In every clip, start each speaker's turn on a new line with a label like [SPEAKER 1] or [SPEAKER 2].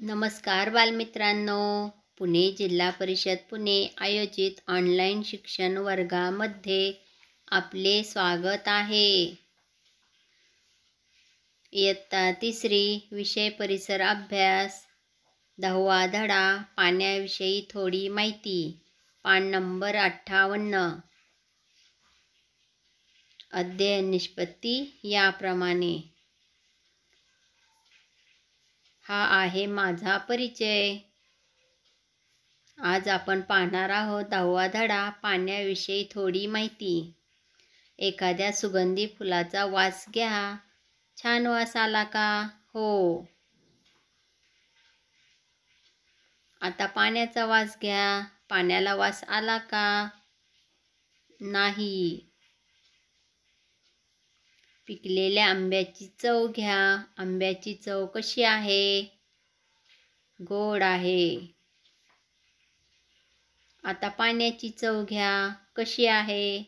[SPEAKER 1] नमस्कार बालमित्रांनो. पुणे जिल्हा परिषद पुणे आयोजित ऑनलाईन शिक्षण वर्गामध्ये आपले स्वागत आहे. इयत्ता 3री विषय परिसर अभ्यास 10वा धडा पाण्याविषयी थोडी माहिती. पान नंबर 58. अध्ययन निष्पत्ती याप्रमाणे. हा आहे माझा परिचय. आज आपण पाहणार आहोत 10वा धडा पाण्याविषयी थोडी माहिती. एखाद्या सुगंधी फुलाचा वास घ्या. छान वास आला का? हो. आता पाण्याचा वास घ्या. पाण्याला वास आला का? नाही. पिकलेल्या आंब्याची चव घ्या. आंब्याची चव कशी आहे? गोड आहे. आता पाण्याची चव घ्या. कशी आहे?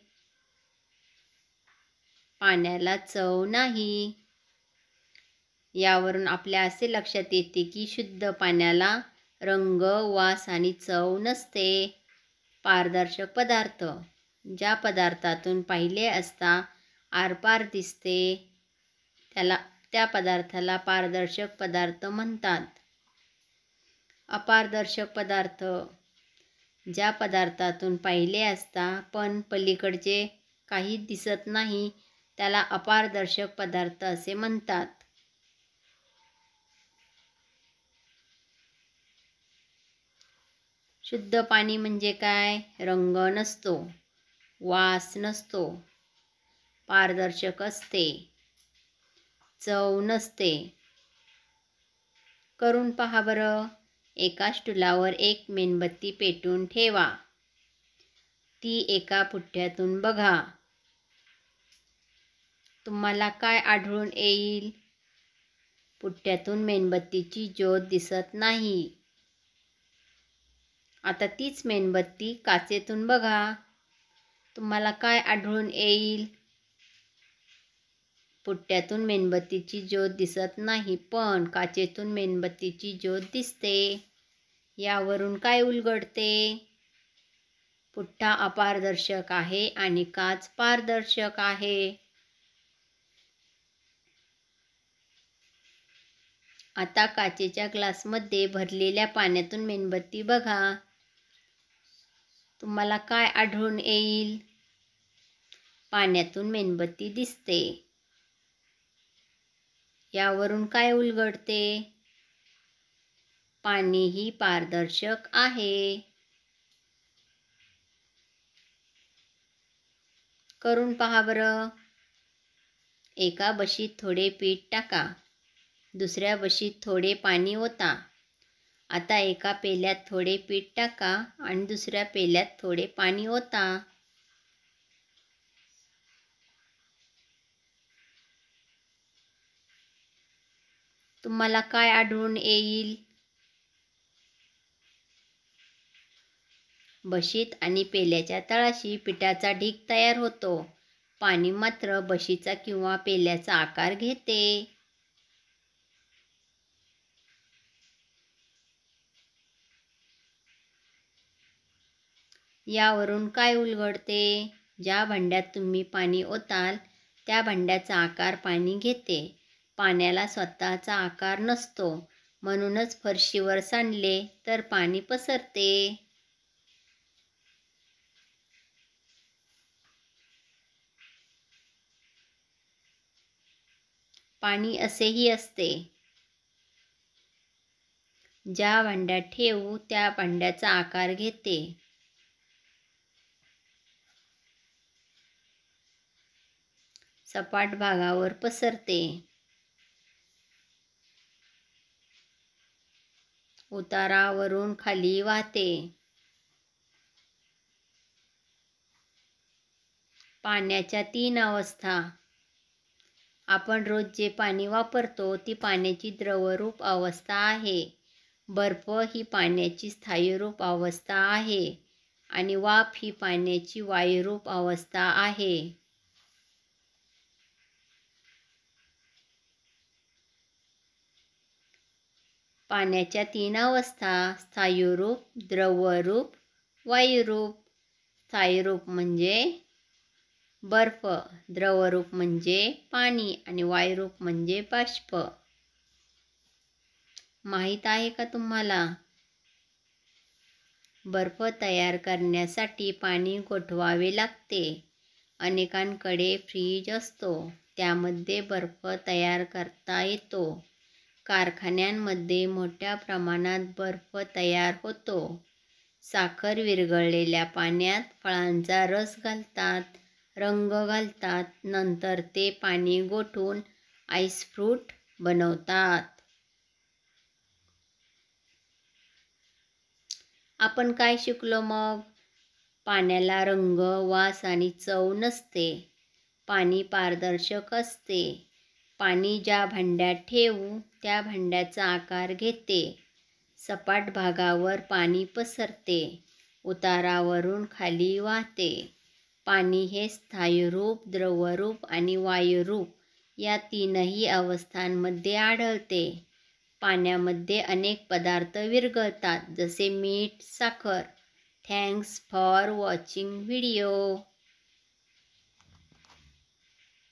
[SPEAKER 1] पाण्याला चव नाही. यावरून आपल्या असे लक्षात येते की शुद्ध पाण्याला रंग, वास आणि चव नसते. पारदर्शक पदार्थ. ज्या पदार्थातून पाहिले असता आरपार दिसते त्या पदार्थाला पारदर्शक पदार्थ म्हणतात. अपारदर्शक पदार्थ. ज्या पदार्थातून पाहिले असता पण पलीकडचे काही दिसत नाही त्याला अपारदर्शक पदार्थ असे म्हणतात. शुद्ध पाणी म्हणजे काय? रंग नसतो, वास नसतो, पारदर्शक असते, चव नसते. करून पहा बरं. एका स्टूलावर एक मेणबत्ती पेटवून ठेवा. ती एका पुठ्ठ्यातून बघा. तुम्हाला काय आढळून येईल? पुठ्ठ्यातून मेणबत्तीची ज्योत दिसत नाही. आता तीच मेणबत्ती काचेतून बघा. तुम्हाला काय आढळून येईल? पुठ्ठ्यातून मेणबत्तीची ज्योत दिसत नाही पण काचेतून मेणबत्तीची ज्योत दिसते. यावरून काय उलगडते? पुठ्ठा अपारदर्शक आहे आणि काच पारदर्शक आहे. आता काचेच्या ग्लासमध्ये भरलेल्या पाण्यातून मेणबत्ती बघा. तुम्हाला काय आढळून येईल? पाण्यातून मेणबत्ती दिसते. यावरून काय उलगडते? पाणीही पारदर्शक आहे. करून पहा बरं. एका बशीत थोडे पीठ टाका. दुसऱ्या बशीत थोडे पाणी ओता. आता एका पेल्यात थोडे पीठ टाका आणि दुसऱ्या पेल्यात थोडे पाणी ओता. तुम्हाला काय आढळून येईल? बशीत आणि पेल्याच्या तळाशी पिठाचा ढीग तयार होतो. पाणी मात्र बशीचा किंवा पेल्याचा आकार घेते. यावरून काय उलगडते? ज्या भांड्यात तुम्ही पाणी ओताल त्या भांड्याचा आकार पाणी घेते. पाण्याला स्वतःचा आकार नसतो. म्हणूनच फरशीवर सांडले तर पाणी पसरते. पाणी असेही असते. ज्या भांड्यात ठेवू त्या भांड्याचा आकार घेते. सपाट भागावर पसरते. उतारावरून खाली वाहते. पाण्याच्या 3 अवस्था. आपण रोज जे पाणी वापरतो ती पाण्याची द्रवरूप अवस्था आहे. बर्फ ही पाण्याची स्थायीरूप अवस्था आहे आणि वाफ ही पाण्याची वायुरूप अवस्था आहे. पाण्याच्या 3 अवस्था: स्थायूरूप, द्रवरूप, वायुरूप. स्थायूरूप म्हणजे बर्फ, द्रवरूप म्हणजे पाणी आणि वायुरूप म्हणजे बाष्प. माहीत आहे का तुम्हाला? बर्फ तयार करण्यासाठी पाणी गोठवावे लागते. अनेकांकडे फ्रीज असतो, त्यामध्ये बर्फ तयार करता येतो. कारखान्यांमध्ये मोठ्या प्रमाणात बर्फ तयार होतो. साखर विरघळलेल्या पाण्यात फळांचा रस घालतात, रंग घालतात, नंतर ते पाणी गोठवून आईस फ्रूट बनवतात. आपण काय शिकलो मग? पाण्याला रंग, वास आणि चव नसते. पाणी पारदर्शक असते. पाणी ज्या भांड्यात ठेवू त्या भांड्याचा आकार घेते. सपाट भागावर पाणी पसरते, उतारावरून खाली वाहते. पाणी हे स्थायूरूप, द्रवरूप आणि वायुरूप या 3ही अवस्थांमध्ये आढळते. पाण्यामध्ये अनेक पदार्थ विरघळतात, जसे मीठ, साखर. Thanks for watching video.